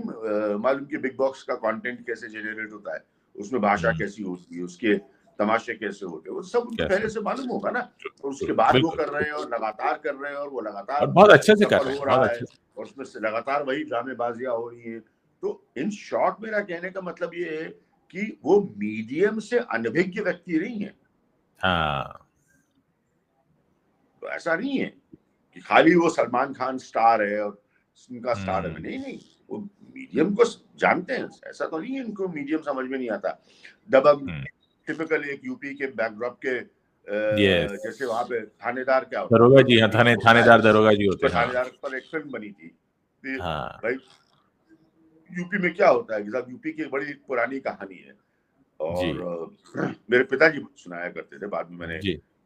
मालूम कि बिग बॉस का कंटेंट कैसे जनरेट होता है, उसमें भाषा कैसी होती है, उसके तमाशे कैसे होते हैं, वो सब उनको पहले से मालूम होगा ना। और उसके बाद वो कर रहे हैं, और लगातार कर रहे हैं, और वो लगातार बहुत अच्छे से कर रहे हैं, हो रहा है, और उसमें से लगातार वही ड्रामेबाजियां हो रही है। तो इन शॉर्ट मेरा कहने का मतलब ये है कि वो मीडियम से अनभिज्ञ व्यक्ति नहीं है। तो ऐसा नहीं है कि खाली वो सलमान खान स्टार है और उनका स्टार है, नहीं, वो मीडियम को जानते हैं। ऐसा तो नहीं है इनको मीडियम समझ में नहीं आता। दबंग टिपिकल एक यूपी के बैकड्रॉप के जैसे वहां पे थानेदार क्या होता है, दरोगा जी, थानेदार दरोगा जी होते हैं। थानेदार पर एक फिल्म बनी थी भाई। यूपी में क्या होता है कि साहब, यूपी की एक बड़ी पुरानी कहानी है, और मेरे पिताजी सुनाया करते थे, बाद में मैंने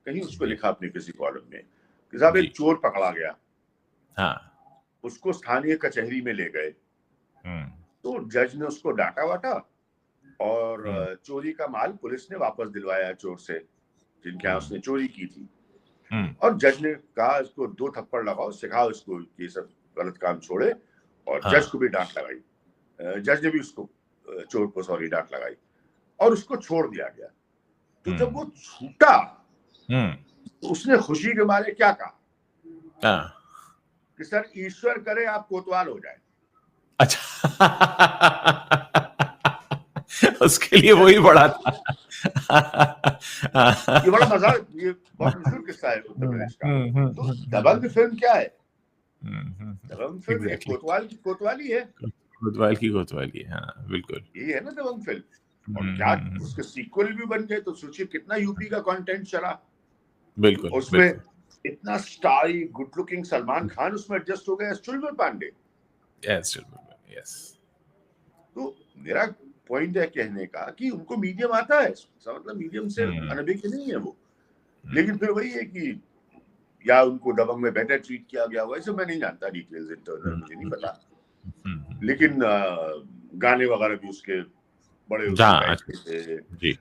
कहीं उसको लिखा अपने किसी कॉलम में कि साहब एक चोर पकड़ा गया, उसको स्थानीय कचहरी में ले गए, तो जज ने उसको डांटा वाटा, और चोरी का माल पुलिस ने वापस दिलवाया चोर से, जिनके यहाँ उसने चोरी की थी। और जज ने कहा इसको 2 थप्पड़ लगाओ, सिखाओ इसको ये सब गलत काम छोड़े, और जज को भी डांट लगाई। जज ने भी उसको, चोर को सॉरी डांट लगाई, और उसको छोड़ दिया गया। तो जब वो छूटा, तो उसने खुशी के मारे क्या कहा कि सर ईश्वर करे आप कोतवाल हो जाए। अच्छा उसके लिए वही बड़ा था। ये बड़ा मजाक, ये बहुत मशहूर किस्सा है उत्तर प्रदेश का। तो दबंग फिल्म क्या है? दबंग फिल्म एक कोतवाली है, कोतवाली, हाँ बिल्कुल, ये है ना दबंग फिल्म। और क्या उसके सीक्वल भी बन गए, तो सोचिए कितना यूपी का कंटेंट चला। बिल्कुल, उसमें इतना starry good looking Salman Khan उसमें एडजस्ट हो गया, चुलबुल पांडे। यस। तो मेरा पॉइंट है कहने का कि उनको मीडियम आता है, इसका मतलब मीडियम से अनभिज्ञ नहीं है वो। लेकिन फिर वही है कि या उनको दबंग में बेटर ट्रीट किया गया हुआ, ऐसे मैं नहीं जानता, डिटेल्स इंटरनल मुझे नहीं पता। लेकिन गाने वगैरह भी उसके बड़े थे। जी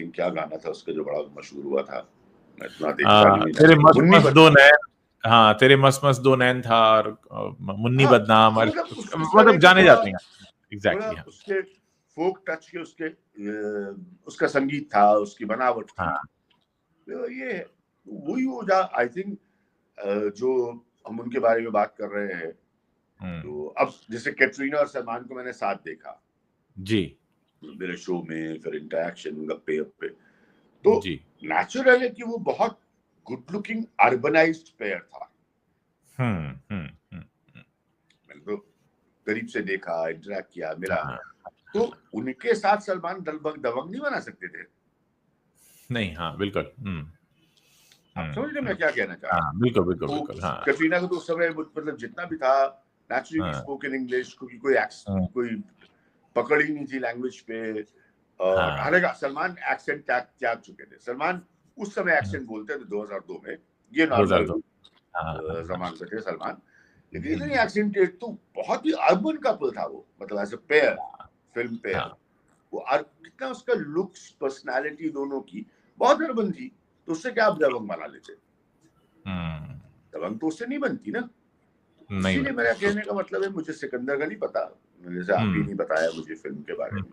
क्या गाना था उसका जो बड़ा मशहूर हुआ था, मैं इतना देखता नहीं। तेरे मस्त दो नैन, तेरे मस्त दो नैन था, और मुन्नी बदनाम, मतलब जाने जाते हैं। एग्जैक्टली, उसके फोक टच के, उसका संगीत था, उसकी बनावट थी। तो ये वही हो जा, आई थिंक जो हम उनके बारे में बात कर रहे हैं। तो अब जैसे कैटरीना और सलमान को मैंने साथ देखा जी मेरे शो में, फिर इंटरेक्शन गप्पे, तो नेचुरल है कि वो बहुत गुड लुकिंग अर्बनाइज्ड पेयर था। मैंने तो करीब से देखा, इंटरेक्ट किया, मिला, हाँ, तो उनके साथ सलमान दबंग नहीं बना सकते थे। नहीं, हाँ, बिल्कुल। आप समझ रहे मैं क्या कहना चाह रहा हूँ? हाँ, बिल्कुल, बिल्कुल, तो बिल्कुल, हाँ, कटरीना को तो उस समय मतलब जितना भी था नेचुरली हाँ, स्पोकन इंग्लिश, क्योंकि हाँ, कोई पकड़ ही नहीं थी लैंग्वेज पे। और हाँ, हालांकि सलमान एक्सेंट त्याग चुके थे। सलमान उस समय हाँ, एक्सेंट बोलते थे 2002 में, ये नॉर्मल 2002 हाँ, हाँ, हाँ, जमाने पे थे सलमान, लेकिन इतनी एक्सेंटेड तो बहुत ही अर्बन कपल था वो, मतलब as a pair, film pair. हाँ, वो कितना उसका लुक्स, पर्सनालिटी दोनों की बहुत अर्बन थी, तो उससे क्या आप दबंग बना लेते? दबंग तो उससे नहीं बनती ना। नहीं इसीलिए बनती, मेरा ट्रू, कहने का मतलब है, मुझे सिकंदर का नहीं पता, जैसे आप ही नहीं बताया मुझे फिल्म के बारे में।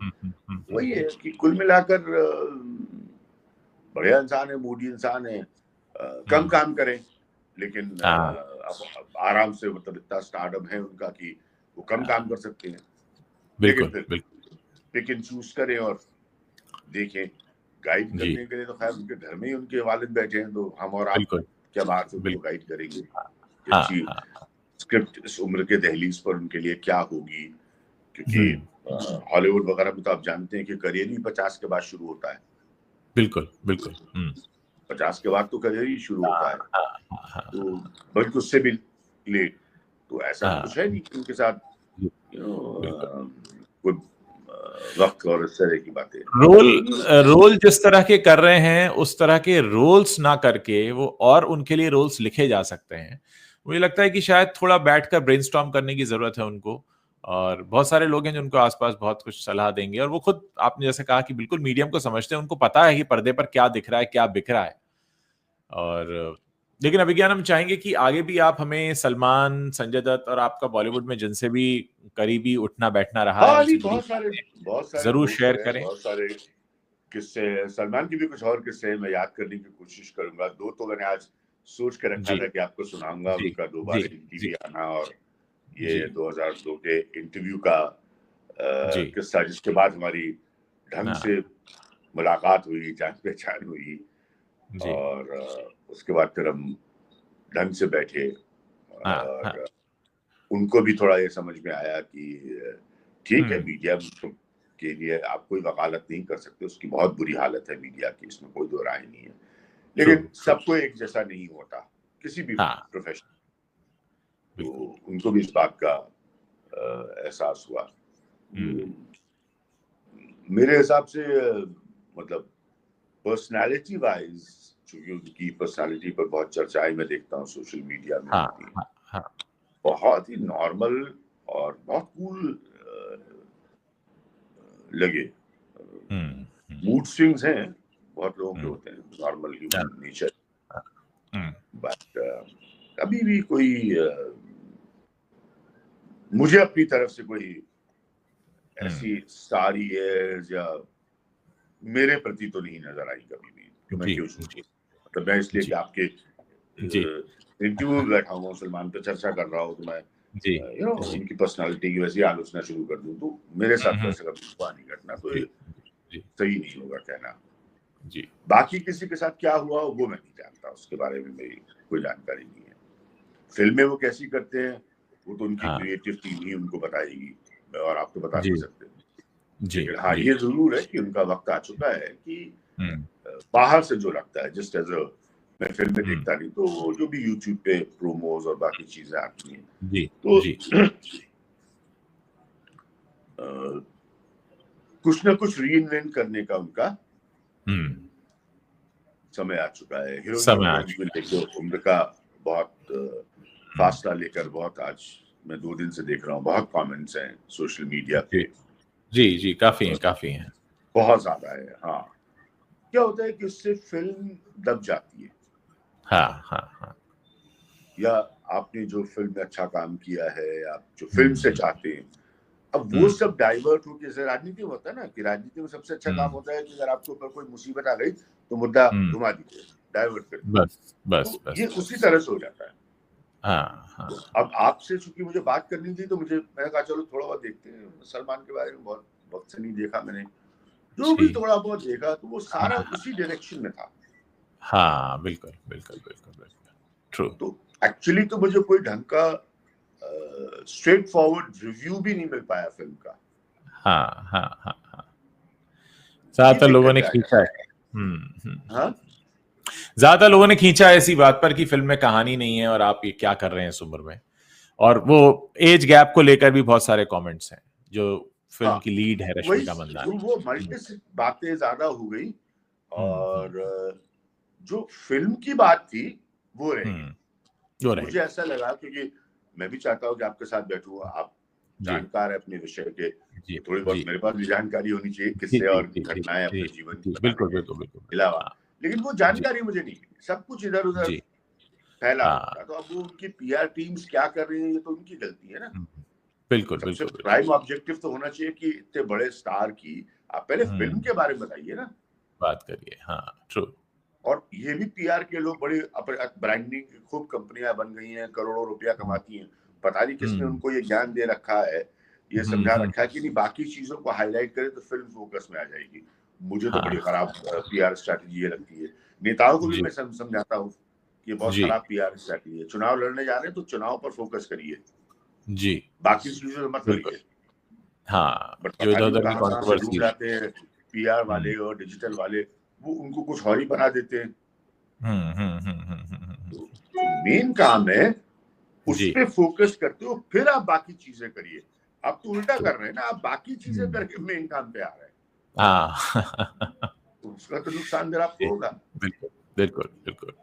वही है कि कुल मिलाकर बढ़िया इंसान है, मूडी इंसान है, कम काम करें, लेकिन हाँ, अब आराम से, मतलब इतना स्टारडम है उनका कि वो कम काम कर सकते हैं, लेकिन बिल्कुल, फिर बिल्कुल, पिक एंड चूज करें और देखें। गाइड जी, करने के लिए तो खैर उनके घर में ही उनके वालिद बैठे हैं, तो हम और आप बिल्कुल, क्या बात है उनको बिल्कुल, गाइड करेंगे? हाँ, अच्छी हाँ, स्क्रिप्ट इस उम्र के दहलीज पर उनके लिए क्या होगी, क्योंकि हुँ, हॉलीवुड वगैरह में तो आप जानते हैं कि करियर ही 50 के बाद शुरू होता है। बिल्कुल, बिल्कुल, 50 के बाद तो करियर ही शुरू होता है, हाँ, हाँ, हाँ, तो बल्कि उससे भी लेट। तो ऐसा तो हाँ, कुछ है नहीं कि उनके साथ जी, यू नो बिल्कुल। कोई वक्त और इस तरह की बातें। रोल रोल जिस तरह के कर रहे हैं, उस तरह के रोल्स ना करके वो और उनके लिए रोल्स लिखे जा सकते हैं। मुझे लगता है कि शायद थोड़ा बैठकर ब्रेनस्टॉर्म करने की ज़रूरत है उनको और बहुत सारे लोग हैं जो उनको आस-पास बहुत कुछ सलाह देंगे और वो खुद आपने जैसे कहा कि बिल्कुल मीडियम को समझते हैं, उनको पता है कि पर्दे पर क्या दिख रहा है, क्या बिक रहा है। और लेकिन अभिज्ञान हम चाहेंगे कि आगे भी आप हमें सलमान, संजय दत्त और आपका बॉलीवुड में जिनसे भी करीबी उठना-बैठना रहा है, हाँ, नहीं, उनसे जुड़ी बातें बहुत सारे ज़रूर दोस्त शेयर हैं, करें। बहुत सारे किस्से हैं। सलमान की भी कुछ और किस्से हैं, मैं याद करने की कोशिश करूंगा। 2 तो मैंने आज सोच के रखा जी। था कि आपको सुनाऊंगा, जी, उनका जी, दोबारा हिंदी जी, भी आना, और जी, ये 2002 के इंटरव्यू का जी, किस्सा, जिसके बाद हमारी ढंग हाँ, से मुलाकात हुई, जान-पहचान हुई, जी, और उसके बाद फिर हम ढंग से बैठे, हाँ, हाँ, और उनको भी थोड़ा ये समझ में आया कि ठीक है, हुँ, मीडिया के लिए आप कोई वकालत नहीं कर सकते, उसकी बहुत बुरी हालत है मीडिया की, इसमें कोई दो राय नहीं है, ट्रू, लेकिन ट्रू, सबको एक जैसा नहीं होता किसी भी हाँ, प्रोफेशन। तो बिल्कुल, उनको भी इस बात का एहसास हुआ। हुँ, मेरे हिसाब से मतलब पर्सनालिटी वाइज, चूंकि उनकी पर्सनालिटी पर बहुत चर्चाएं मैं देखता हूँ सोशल मीडिया में हाँ, होती हैं, हाँ, हाँ, बहुत ही नॉर्मल और बहुत कूल लगे। हुँ, हुँ, मूड स्विंग्स हैं, बहुत लोगों के हुँ, होते हैं, नॉर्मल हाँ, ह्यूमन नेचर, हाँ, हुँ, बट कभी भी कोई मुझे अपनी तरफ से कोई हुँ, ऐसी सारी एयर्स या मेरे प्रति तो नहीं नजर आई कभी भी, कि मैं जी, क्यों झूठ जी, बोलूं। मतलब मैं इसलिए कि जी, आपके जी, इंटरव्यू में बैठा हुआ सलमान पे चर्चा कर रहा हूँ, तो मैं जी, जी, उनकी पर्सनालिटी की वैसी आलोचना शुरू कर दूं, तो मेरे हुँ, साथ तो हुँ, ऐसा कभी हुआ नहीं, घटना तो जी, ये जी, सही नहीं होगा कहना। जी, बाकी किसी के साथ क्या हुआ वो मैं नहीं जानता, उसके बारे में मेरी कोई जानकारी नहीं है। फिल्में वो कैसी करते हैं वो तो उनकी हाँ, क्रिएटिव टीम ही उनको बताएगी, और आप तो बता जी, नहीं सकते। जी, लेकिन हाँ, जी, ये जरूर है कि उनका वक्त आ चुका है कि हुँ, बाहर से जो लगता है, जस्ट एज अ, मैं फिल्में हुँ, देखता नहीं, तो वो जो भी यूट्यूब पे प्रोमोज और बाकी चीजें आती हैं, जी, तो जी, कुछ ना कुछ री इन्वेंट करने का उनका हुँ, समय आ चुका है। हीरोइन समय आ हीरोइन को चुका है, लेकर उम्र का बहुत हुँ, फासला लेकर, बहुत, आज मैं 2 दिन से देख रहा हूँ, बहुत कमेंट्स हैं सोशल मीडिया जी, पे, जी, जी, काफ़ी हैं, बहुत ज्यादा है। हाँ, क्या होता है कि उससे फिल्म दब जाती है, हाँ, हाँ, हाँ, या आपने जो फिल्म में अच्छा काम किया है, आप जो फिल्म से हुँ, चाहते हैं, अब वो हुँ, सब डाइवर्ट होकर, जैसे राजनीति में होता है ना, कि राजनीति में सबसे अच्छा काम हुँ, होता है कि अगर आपके ऊपर कोई मुसीबत आ गई तो मुद्दा हुँ, घुमा दीजिए, डाइवर्ट कर दीजिए। बस, बस, तो ये बस, उसी बस, तरह से हो जाता है। हाँ, तो हाँ, अब आपसे चूंकि मुझे बात करनी थी, तो मैंने कहा चलो थोड़ा बहुत देखते हैं सलमान के बारे में, बहुत वक्त से नहीं देखा मैंने, जो भी जी, थोड़ा बहुत देखा तो वो हाँ, सारा हाँ, उसी डायरेक्शन में था। हाँ, बिल्कुल, बिल्कुल, बिल्कुल, बिल्कुल, ट्रू, तो एक्चुअली तो मुझे कोई ढंग का स्ट्रेट फॉरवर्ड रिव्यू भी नहीं मिल पाया फिल्म का। हाँ हाँ हाँ हाँ, ज्यादातर लोगों ने खींचा है। हाँ, ज्यादातर लोगों ने खींचा है ऐसी बात पर कि फिल्म में कहानी नहीं है और आप ये क्या कर रहे हैं इस उम्र में। और वो एज गैप को लेकर भी बहुत सारे कमेंट्स हैं। जो फिल्म की लीड है रश्मिका मंदाना, वो मल्टी बातें ज्यादा हो गई और जो फिल्म की बात थी वो रही। मुझे ऐसा लगा क्योंकि मैं भी चाहता हूँ कि आपके साथ बैठूं, आप जानकार है अपने विषय के, थोड़ी बहुत मेरे पास भी जानकारी होनी चाहिए किससे और घटनाएं अपने जीवन की बिल्कुल अलावा, लेकिन वो जानकारी मुझे नहीं, सब कुछ इधर उधर फैला होता। तो अब वो उनकी पीआर टीम्स क्या कर रही है ये तो उनकी गलती है ना। बिल्कुल सबसे प्राइम ऑब्जेक्टिव तो होना चाहिए कि इतने बड़े स्टार की आप पहले फिल्म के बारे में बताइए ना, बात करिए। हाँ, ट्रू। और ये भी पीआर के लोग बड़ी ब्रांडिंग की खूब कंपनियां बन गई हैं, करोड़ों रुपया कमाती हैं, पता नहीं किसने उनको ये ज्ञान दे रखा है, ये समझा रखा है कि नहीं बाकी चीजों को हाईलाइट करें तो फिल्म फोकस में आ जाएगी। मुझे तो बड़ी खराब पीआर स्ट्रैटेजी ये लगती है। नेताओं को भी मैं समझाता हूँ कि बहुत खराब पीआर स्ट्रैटेजी है। चुनाव लड़ने जा रहे हैं तो चुनाव पर फोकस करिए जी, बाकी चीजों में मत करिए। हाँ, जो इधर-उधर की कंट्रोवर्सी लाते हैं पीआर वाले और डिजिटल वाले, वो उनको कुछ और ही बना देते हैं। मेन काम है उस पे फोकस करते हो, फिर आप बाकी चीजें करिए। आप तो उल्टा कर रहे हैं ना, आप बाकी चीजें करके मेन काम पे आ रहे हैं। तो उसका तो नुकसान फिर आपको होगा। बिल्कुल बिल्कुल बिल्कुल।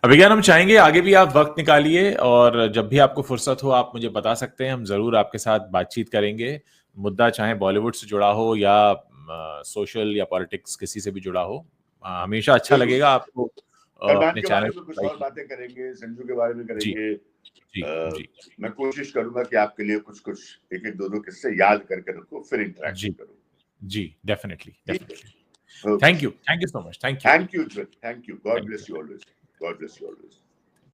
अभिज्ञान, हम चाहेंगे आगे भी आप वक्त निकालिए और जब भी आपको फुर्सत हो आप मुझे बता सकते हैं, हम जरूर आपके साथ बातचीत करेंगे। मुद्दा चाहे बॉलीवुड से जुड़ा हो या सोशल या पॉलिटिक्स किसी से भी जुड़ा हो, हमेशा अच्छा लगेगा आपको अपने चैनल पे कुछ और बातें करेंगे, संजू के बारे में करेंगे। जी। मैं कोशिश करूंगा कि आपके लिए कुछ कुछ एक दो किस्से याद करके रखो, फिर इंटरेक्शन करूं। जी, definitely. Thank you so much. Thank you. Thank you. God bless you always.